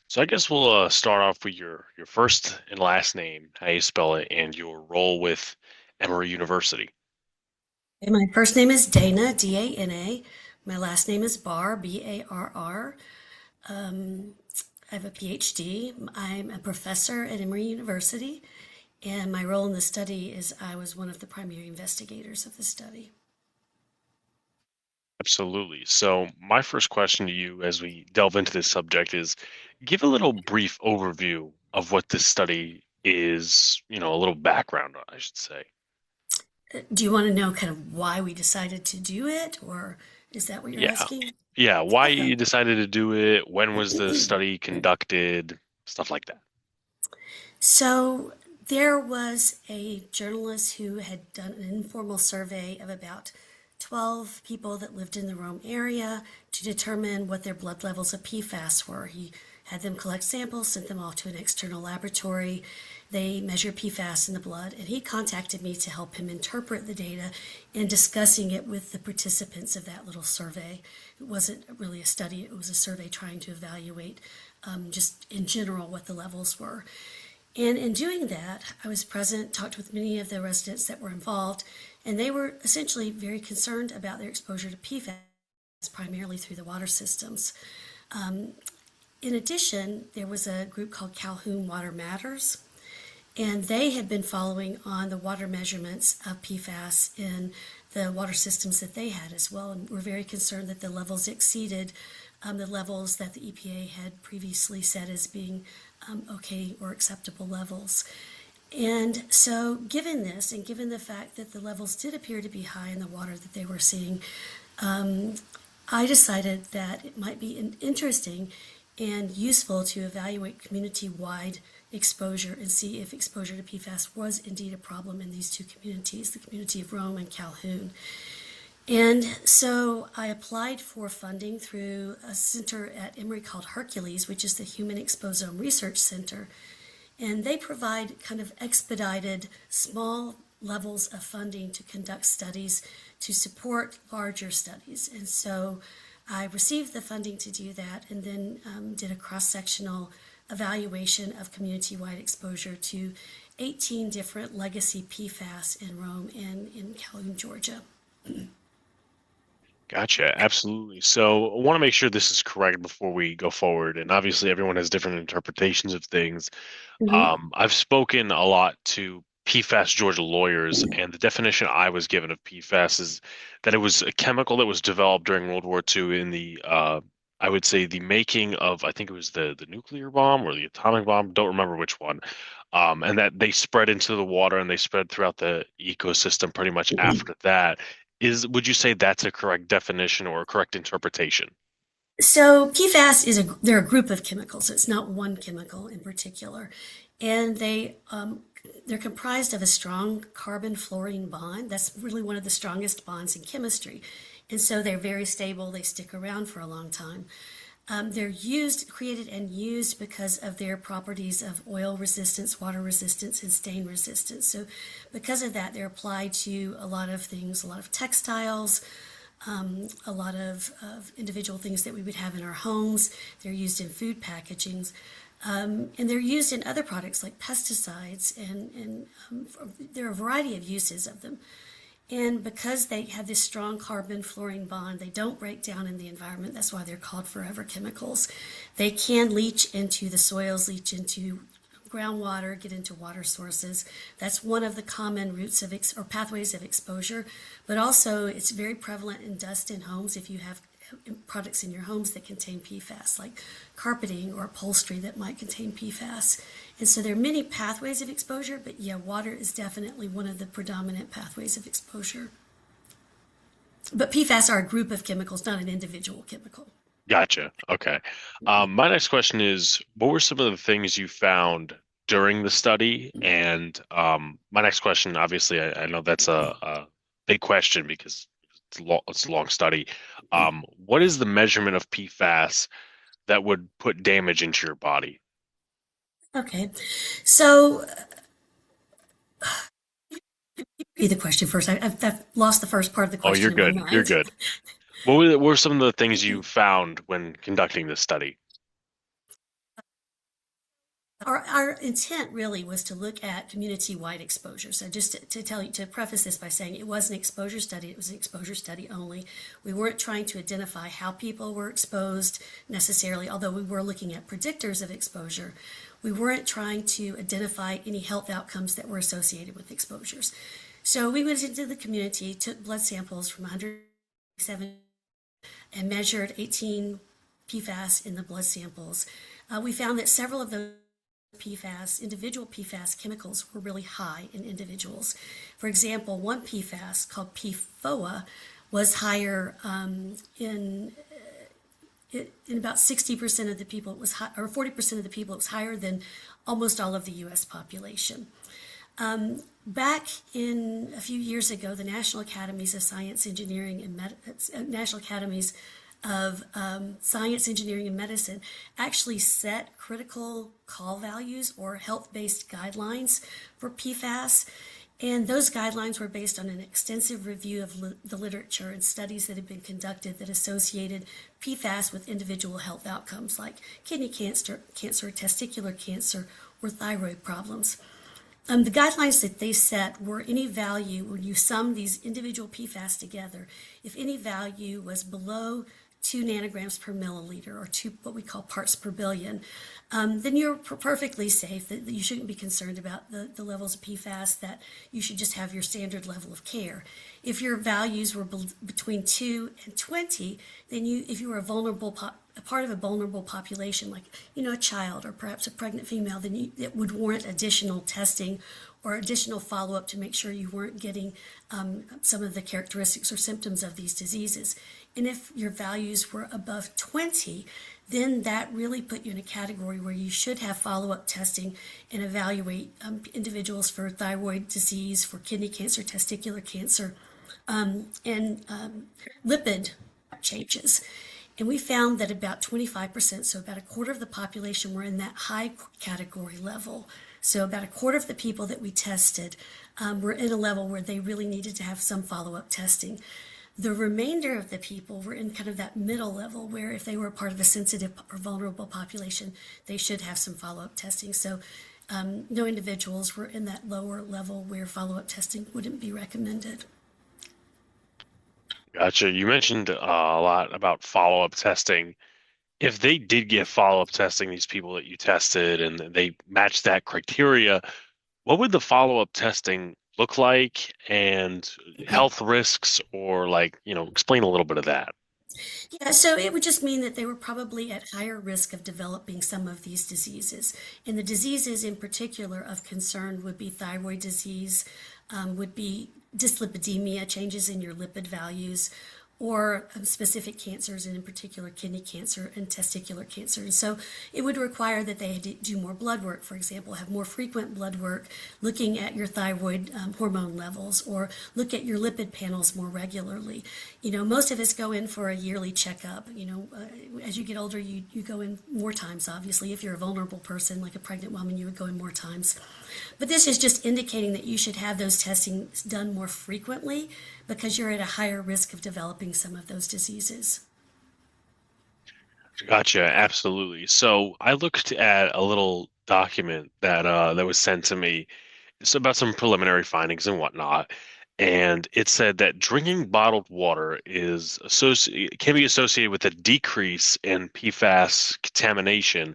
So I guess we'll start off with your first and last name, how you spell it, and your role with Emory University. And my first name is Dana, Dana. My last name is Barr, Barr. I have a PhD. I'm a professor at Emory University, and my role in the study is I was one of the primary investigators of the study. Absolutely. So my first question to you as we delve into this subject is give a little brief overview of what this study is, a little background, I should say. Do you want to know kind of why we decided to do it, or is that what you're Yeah. asking? Yeah, why Okay. you decided to do it, when was the study conducted, stuff like that. So there was a journalist who had done an informal survey of about 12 people that lived in the Rome area to determine what their blood levels of PFAS were. He had them collect samples, sent them off to an external laboratory. They measured PFAS in the blood, and he contacted me to help him interpret the data and discussing it with the participants of that little survey. It wasn't really a study, it was a survey trying to evaluate just in general what the levels were. And in doing that, I was present, talked with many of the residents that were involved, and they were essentially very concerned about their exposure to PFAS, primarily through the water systems. In addition, there was a group called Calhoun Water Matters, and they had been following on the water measurements of PFAS in the water systems that they had as well, and were very concerned that the levels exceeded the levels that the EPA had previously set as being okay or acceptable levels. And so, given this, and given the fact that the levels did appear to be high in the water that they were seeing, I decided that it might be interesting and useful to evaluate community-wide exposure and see if exposure to PFAS was indeed a problem in these two communities, the community of Rome and Calhoun. And so I applied for funding through a center at Emory called Hercules, which is the Human Exposome Research Center. And they provide kind of expedited, small levels of funding to conduct studies to support larger studies. And so I received the funding to do that and then did a cross sectional evaluation of community wide exposure to 18 different legacy PFAS in Rome and in Calhoun, Georgia. Gotcha, absolutely. So I want to make sure this is correct before we go forward. And obviously, everyone has different interpretations of things. Mm-hmm. I've spoken a lot to PFAS Georgia lawyers, and the definition I was given of PFAS is that it was a chemical that was developed during World War II in I would say, the making of, I think it was the nuclear bomb or the atomic bomb, don't remember which one. And that they spread into the water and they spread throughout the ecosystem pretty much after that. Would you say that's a correct definition or a correct interpretation? So PFAS they're a group of chemicals. It's not one chemical in particular, and they're comprised of a strong carbon fluorine bond. That's really one of the strongest bonds in chemistry, and so they're very stable. They stick around for a long time. They're created and used because of their properties of oil resistance, water resistance, and stain resistance. So, because of that, they're applied to a lot of things, a lot of textiles, a lot of individual things that we would have in our homes. They're used in food packagings. And they're used in other products like pesticides, and there are a variety of uses of them. And because they have this strong carbon fluorine bond, they don't break down in the environment. That's why they're called forever chemicals. They can leach into the soils, leach into groundwater, get into water sources. That's one of the common routes or pathways of exposure. But also, it's very prevalent in dust in homes if you have products in your homes that contain PFAS, like carpeting or upholstery that might contain PFAS. And so there are many pathways of exposure, but yeah, water is definitely one of the predominant pathways of exposure. But PFAS are a group of chemicals, not an individual chemical. Gotcha. Okay. My next question is, what were some of the things you found during the study? And my next question, obviously, I know that's a big question because it's a long study. What is the measurement of PFAS that would put damage into your body? Okay, so repeat the question first. I've lost the first part of the Oh, you're question in my good. You're mind. good. What were some of the things you found when conducting this study? Our intent really was to look at community-wide exposure. So just to tell you, to preface this by saying it was an exposure study, it was an exposure study only. We weren't trying to identify how people were exposed necessarily, although we were looking at predictors of exposure. We weren't trying to identify any health outcomes that were associated with exposures. So we went into the community, took blood samples from 107 and measured 18 PFAS in the blood samples. We found that several of those PFAS, individual PFAS chemicals were really high in individuals. For example, one PFAS called PFOA was higher in about 60% of the people. It was high, or 40% of the people. It was higher than almost all of the U.S. population. Back in a few years ago, the National Academies of Science, Engineering, and National Academies of Science, Engineering, and Medicine actually set critical call values or health-based guidelines for PFAS. And those guidelines were based on an extensive review of the literature and studies that had been conducted that associated PFAS with individual health outcomes like kidney cancer, testicular cancer, or thyroid problems. The guidelines that they set were any value, when you sum these individual PFAS together, if any value was below 2 nanograms per milliliter, or 2 what we call parts per billion, then you're perfectly safe, that you shouldn't be concerned about the levels of PFAS, that you should just have your standard level of care. If your values were between 2 and 20, then if you were a part of a vulnerable population, like a child or perhaps a pregnant female, then it would warrant additional testing or additional follow-up to make sure you weren't getting some of the characteristics or symptoms of these diseases. And if your values were above 20, then that really put you in a category where you should have follow-up testing and evaluate individuals for thyroid disease, for kidney cancer, testicular cancer, and lipid changes. And we found that about 25%, so about a quarter of the population, were in that high category level. So about a quarter of the people that we tested were in a level where they really needed to have some follow-up testing. The remainder of the people were in kind of that middle level where if they were part of a sensitive or vulnerable population, they should have some follow-up testing. So no individuals were in that lower level where follow-up testing wouldn't be recommended. Gotcha. You mentioned a lot about follow-up testing. If they did get follow-up testing, these people that you tested, and they matched that criteria, what would the follow-up testing look like, and health risks, or explain a little bit of that. Yeah, so it would just mean that they were probably at higher risk of developing some of these diseases. And the diseases in particular of concern would be thyroid disease, would be dyslipidemia, changes in your lipid values, or specific cancers, and in particular kidney cancer and testicular cancer. And so it would require that they do more blood work, for example, have more frequent blood work, looking at your thyroid hormone levels, or look at your lipid panels more regularly. Most of us go in for a yearly checkup. As you get older, you go in more times, obviously. If you're a vulnerable person, like a pregnant woman, you would go in more times. But this is just indicating that you should have those testings done more frequently because you're at a higher risk of developing some of those diseases. Gotcha, absolutely. So I looked at a little document that was sent to me. It's about some preliminary findings and whatnot. And it said that drinking bottled water can be associated with a decrease in PFAS contamination.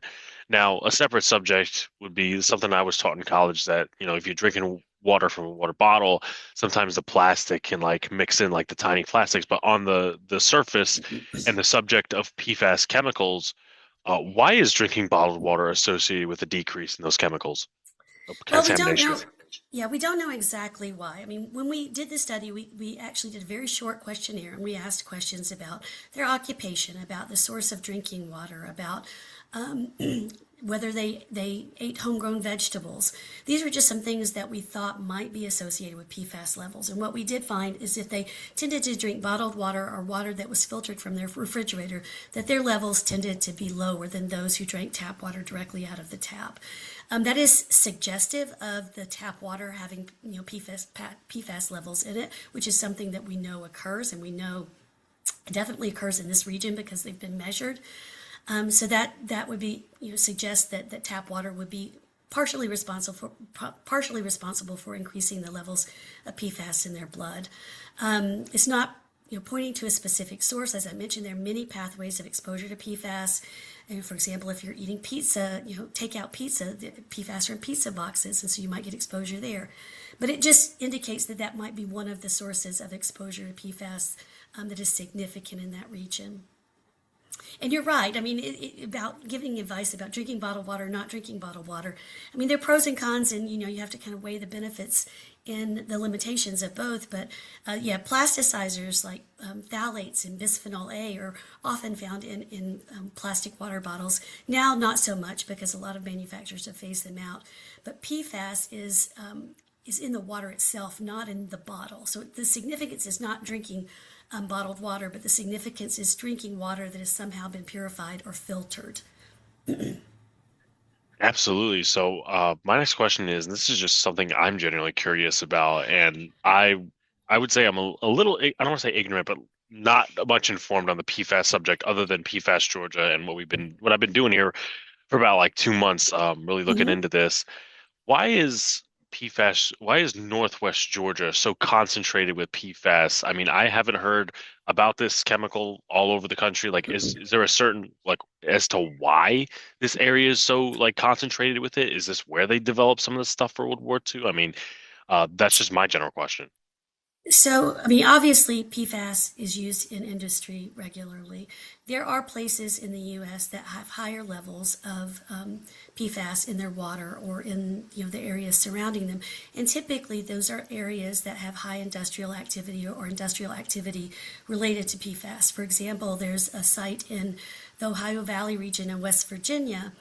Now, a separate subject would be something I was taught in college, that, if you're drinking water from a water bottle, sometimes the plastic can mix in the tiny plastics. But on the surface and the subject of PFAS chemicals, why is drinking bottled water associated with a decrease in those chemicals of Well, we don't contamination? know. Yeah, we don't know exactly why. I mean, when we did the study, we actually did a very short questionnaire, and we asked questions about their occupation, about the source of drinking water, about um, whether they ate homegrown vegetables. These were just some things that we thought might be associated with PFAS levels. And what we did find is if they tended to drink bottled water or water that was filtered from their refrigerator, that their levels tended to be lower than those who drank tap water directly out of the tap. That is suggestive of the tap water having PFAS levels in it, which is something that we know occurs, and we know definitely occurs in this region because they've been measured. So that would be suggest that tap water would be partially responsible for increasing the levels of PFAS in their blood. It's not pointing to a specific source. As I mentioned, there are many pathways of exposure to PFAS. And for example, if you're eating pizza, takeout pizza, the PFAS are in pizza boxes, and so you might get exposure there. But it just indicates that might be one of the sources of exposure to PFAS that is significant in that region. And you're right. I mean, about giving advice about drinking bottled water, not drinking bottled water. I mean, there are pros and cons, and you have to kind of weigh the benefits and the limitations of both. But yeah, plasticizers like phthalates and bisphenol A are often found in plastic water bottles. Now, not so much because a lot of manufacturers have phased them out. But PFAS is in the water itself, not in the bottle. So the significance is not drinking bottled water, but the significance is drinking water that has somehow been purified or filtered. Absolutely. So, my next question is, and this is just something I'm genuinely curious about, and I would say I'm a little, I don't want to say ignorant, but not much informed on the PFAS subject, other than PFAS Georgia and what I've been doing here for about like 2 months, really looking Mhm. into this. Why is why is Northwest Georgia so concentrated with PFAS? I mean, I haven't heard about this chemical all over the country. Like, is there a certain, like, as to why this area is so like concentrated with it? Is this where they developed some of the stuff for World War II? I mean, that's just my general question. So, I mean, obviously, PFAS is used in industry regularly. There are places in the U.S. that have higher levels of PFAS in their water or in the areas surrounding them, and typically those are areas that have high industrial activity or industrial activity related to PFAS. For example, there's a site in the Ohio Valley region in West Virginia.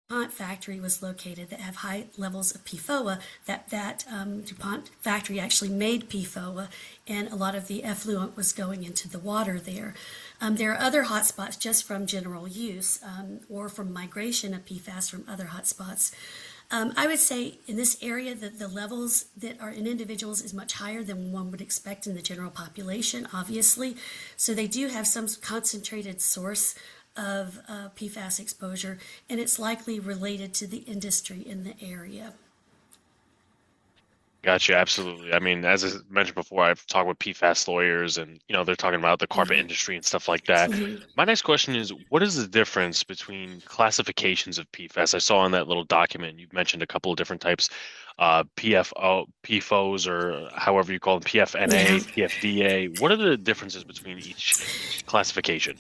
DuPont factory was located that have high levels of PFOA. That DuPont factory actually made PFOA, and a lot of the effluent was going into the water there. There are other hotspots just from general use or from migration of PFAS from other hotspots. I would say in this area that the levels that are in individuals is much higher than one would expect in the general population, obviously. So they do have some concentrated source of PFAS exposure, and it's likely related to the industry in the area. Gotcha, absolutely. I mean, as I mentioned before, I've talked with PFAS lawyers, and they're talking about the carpet industry and stuff like that. Mhm. My next question is, what is the difference between classifications of PFAS? I saw in that little document you mentioned a couple of different types, PFOs, or however you call them, Yeah. PFNA, PFDA. What are the differences between each classification?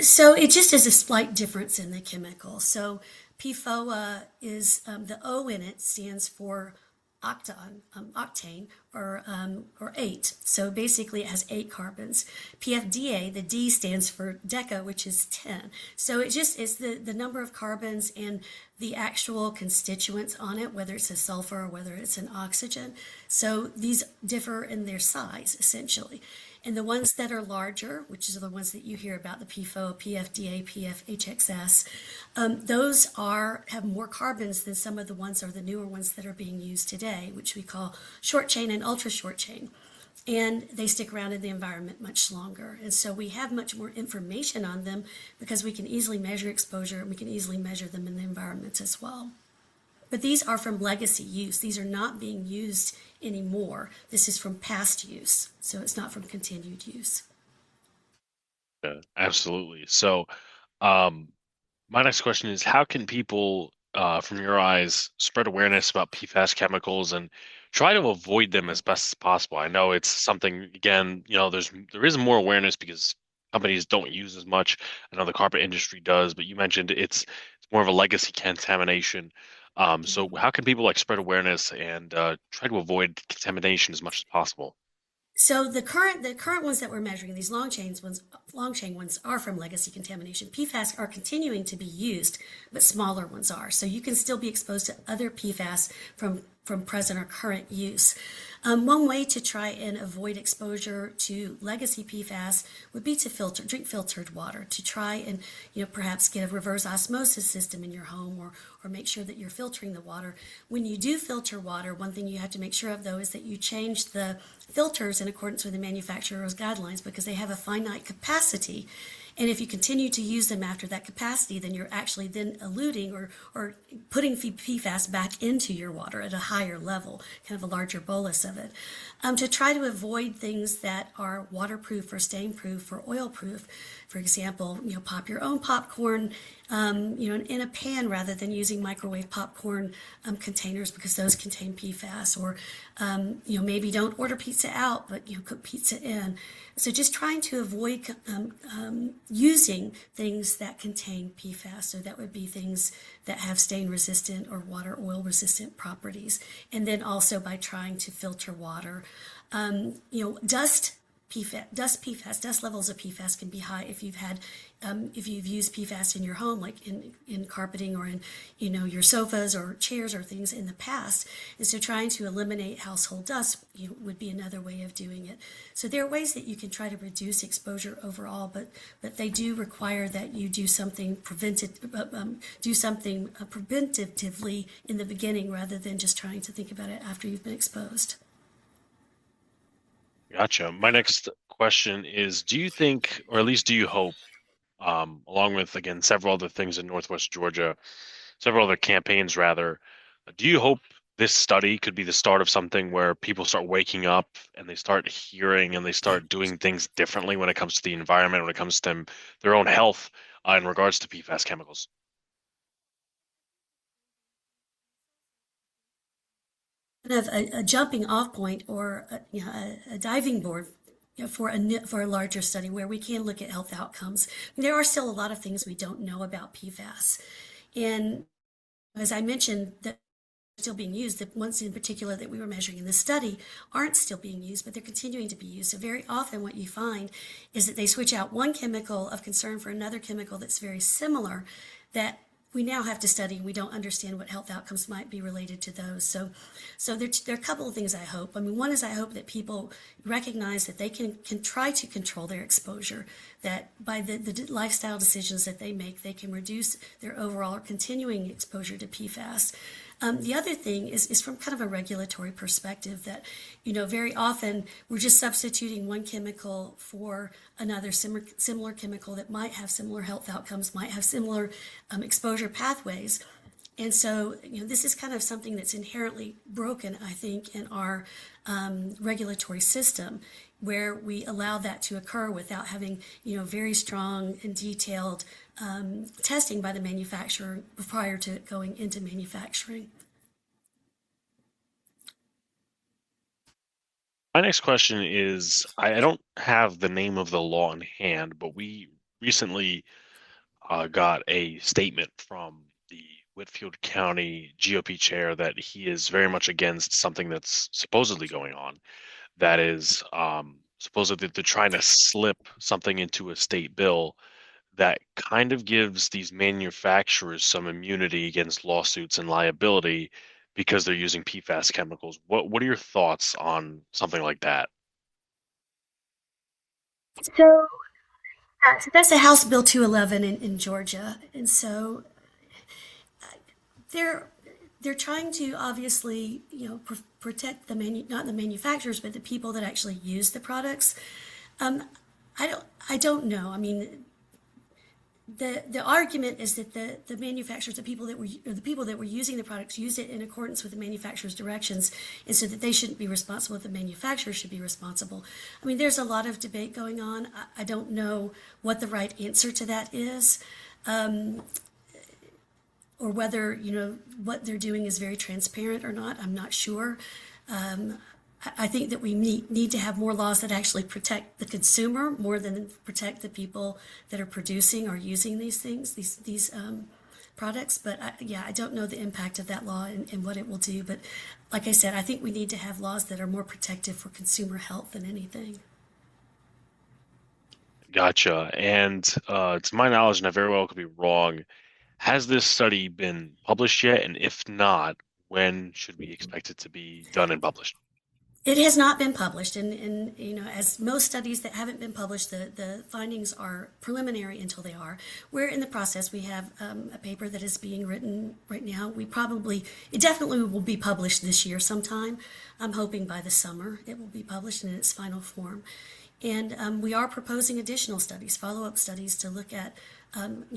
So it just is a slight difference in the chemical. So PFOA is the O in it stands for octane or eight. So basically, it has 8 carbons. PFDA, the D stands for deca, which is 10. So it just is the number of carbons and the actual constituents on it, whether it's a sulfur or whether it's an oxygen. So these differ in their size essentially. And the ones that are larger, which are the ones that you hear about, the PFO, PFDA, PFHXS, those have more carbons than some of the ones or the newer ones that are being used today, which we call short chain and ultra short chain. And they stick around in the environment much longer. And so we have much more information on them because we can easily measure exposure and we can easily measure them in the environment as well. But these are from legacy use. These are not being used anymore. This is from past use, so it's not from continued use. Absolutely. So, um, my next question is, how can people, from your eyes, spread awareness about PFAS chemicals and try to avoid them as best as possible? I know it's something, again, there is more awareness because companies don't use as much. I know the carpet industry does, but you mentioned it's more of a legacy contamination. So how can people like spread awareness and try to avoid contamination as much as possible? So the current ones that we're measuring, these long chain ones are from legacy contamination. PFAS are continuing to be used, but smaller ones are. So you can still be exposed to other PFAS from present or current use. One way to try and avoid exposure to legacy PFAS would be to drink filtered water, to try and perhaps get a reverse osmosis system in your home, or make sure that you're filtering the water. When you do filter water, one thing you have to make sure of though is that you change the filters in accordance with the manufacturer's guidelines because they have a finite capacity. And if you continue to use them after that capacity, then you're actually then eluting or putting PFAS back into your water at a higher level, kind of a larger bolus of it. To try to avoid things that are waterproof or stain-proof or oil-proof, for example, pop your own popcorn, in a pan rather than using microwave popcorn containers because those contain PFAS. Or, maybe don't order pizza out, but cook pizza in. So just trying to avoid using things that contain PFAS. So that would be things that have stain resistant or water oil resistant properties. And then also by trying to filter water. Dust levels of PFAS can be high if you've used PFAS in your home, like in carpeting or in, your sofas or chairs or things in the past. And so trying to eliminate household dust, would be another way of doing it. So there are ways that you can try to reduce exposure overall, but they do require that you do something preventatively in the beginning rather than just trying to think about it after you've been exposed. Gotcha. My next question is, do you think, or at least do you hope, along with, again, several other things in Northwest Georgia, several other campaigns rather, do you hope this study could be the start of something where people start waking up and they start hearing and they start doing things differently when it comes to the environment, when it comes to their own health, in regards to PFAS chemicals? Kind of a jumping off point or a diving board for a larger study where we can look at health outcomes. There are still a lot of things we don't know about PFAS. And as I mentioned, that are still being used. The ones in particular that we were measuring in this study aren't still being used, but they're continuing to be used. So very often what you find is that they switch out one chemical of concern for another chemical that's very similar that we now have to study. We don't understand what health outcomes might be related to those. So there are a couple of things I hope. I mean, one is I hope that people recognize that they can try to control their exposure, that by the lifestyle decisions that they make, they can reduce their overall or continuing exposure to PFAS. The other thing is from kind of a regulatory perspective that, very often we're just substituting one chemical for another similar chemical that might have similar health outcomes, might have similar exposure pathways. And so, this is kind of something that's inherently broken, I think, in our regulatory system, where we allow that to occur without having, very strong and detailed testing by the manufacturer prior to going into manufacturing. My next question is, I don't have the name of the law in hand, but we recently got a statement from the Whitfield County GOP chair that he is very much against something that's supposedly going on. That is, supposedly they're trying to slip something into a state bill that kind of gives these manufacturers some immunity against lawsuits and liability because they're using PFAS chemicals. What are your thoughts on something like that? So, so that's a House Bill 211 in Georgia, and so they're they're trying to obviously protect not the manufacturers but the people that actually use the products. Um, I don't know. I mean, the argument is that the manufacturers, the people that were using the products, used it in accordance with the manufacturer's directions, and so that they shouldn't be responsible. The manufacturer should be responsible. I mean, there's a lot of debate going on. I don't know what the right answer to that is, or whether what they're doing is very transparent or not. I'm not sure. I think that we need to have more laws that actually protect the consumer more than protect the people that are producing or using these things, these products. But I don't know the impact of that law and what it will do. But like I said, I think we need to have laws that are more protective for consumer health than anything. Gotcha. And to my knowledge, and I very well could be wrong, has this study been published yet? And if not, when should we expect it to be done and published? It has not been published, and as most studies that haven't been published, the findings are preliminary until they are. We're in the process. We have a paper that is being written right now. It definitely will be published this year sometime. I'm hoping by the summer it will be published in its final form. And we are proposing additional studies, follow-up studies to look at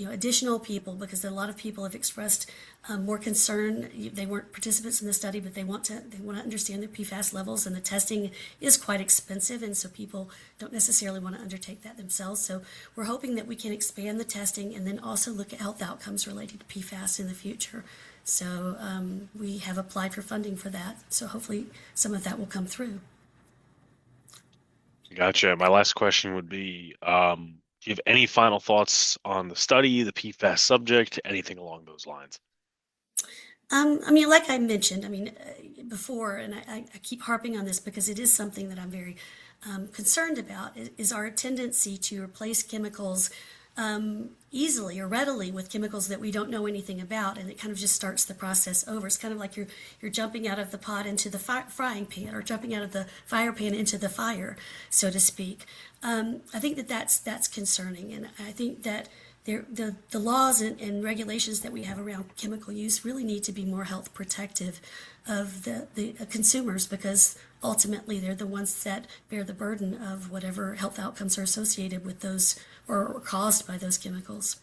additional people, because a lot of people have expressed more concern. They weren't participants in the study, but they want to understand the PFAS levels, and the testing is quite expensive, and so people don't necessarily want to undertake that themselves. So we're hoping that we can expand the testing and then also look at health outcomes related to PFAS in the future. So we have applied for funding for that. So hopefully some of that will come through. Gotcha. My last question would be, do you have any final thoughts on the study, the PFAS subject, anything along those lines? I mean, like I mentioned, before, and I keep harping on this because it is something that I'm very concerned about, is our tendency to replace chemicals easily or readily with chemicals that we don't know anything about, and it kind of just starts the process over. It's kind of like you're jumping out of the pot into the frying pan, or jumping out of the fire pan into the fire, so to speak. I think that that's concerning, and I think that the laws and regulations that we have around chemical use really need to be more health protective of the consumers, because ultimately they're the ones that bear the burden of whatever health outcomes are associated with those or caused by those chemicals.